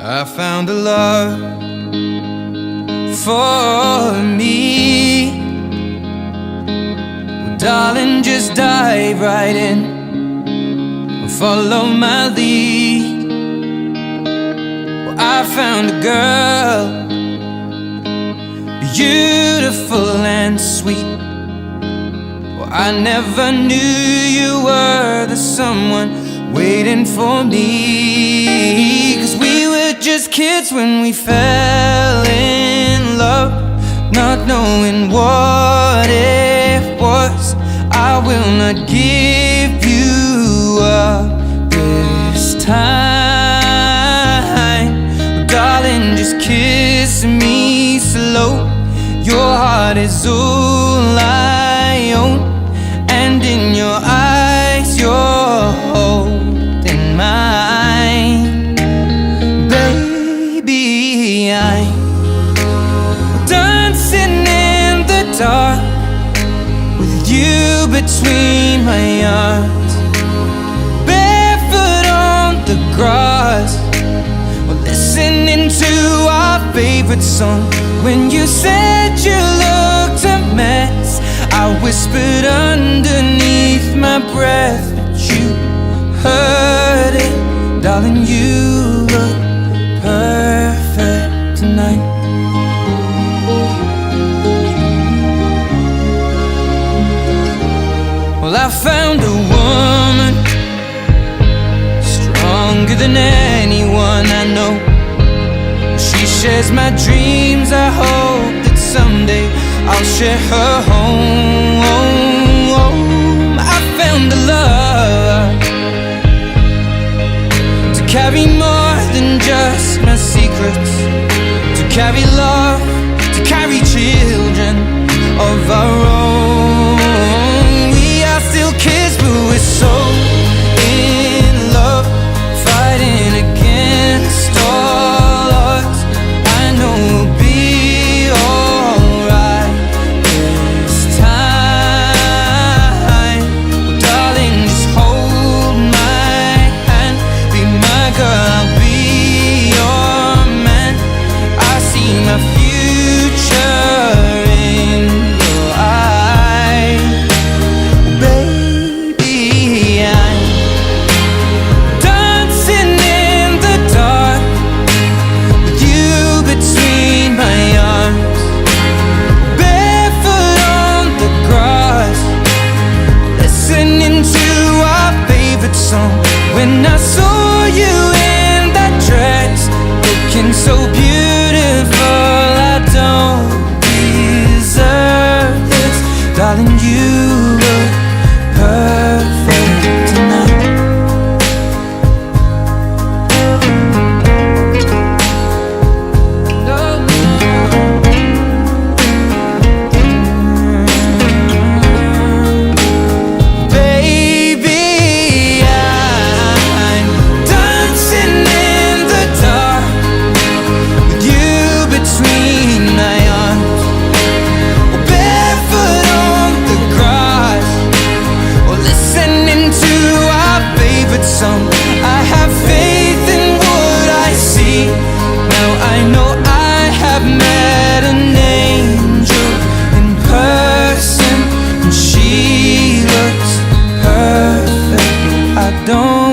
I found a love for me. Well, darling, just dive right in and follow my lead. Well, I found a girl, beautiful and sweet. Well, I never knew you were the someone waiting for me. 'Cause we were just kids when we fell in love, not knowing what it was. I will not give you up this time. Darling, just kiss me slow. Your heart is all I own, and in your eyes you're holding mine. Baby, I'm dancing in the dark with you between my arms, barefoot on the grass. We're listening to our favorite song. When you said you looked a mess, I whispered underneath my breath, but you heard it. Darling, you look perfect tonight. Well, I found a woman stronger than anyone I know. She shares my dreams. I hope that someday I'll share her home. I found a love to carry more than just my secrets, to carry love, to carry children of our own. We are still kids, but we're so in love, fighting against all odds. I know we'll be alright this time. Well, darling, just hold my hand, be my girl, I'll be your man. I see my future in your eyes. Baby, I'm dancing in the dark with you between my arms, barefoot on the grass, listening to our favorite song. When I saw you in that dress, looking so beautiful, I don't deserve this. Darling, you look perfect tonight. Baby, I'm dancing in the dark with you between my arms, barefoot on the grass, or listening to our favorite song. I have faith in what I see. Now I know I have met an angel in person, and she looks perfect. I don't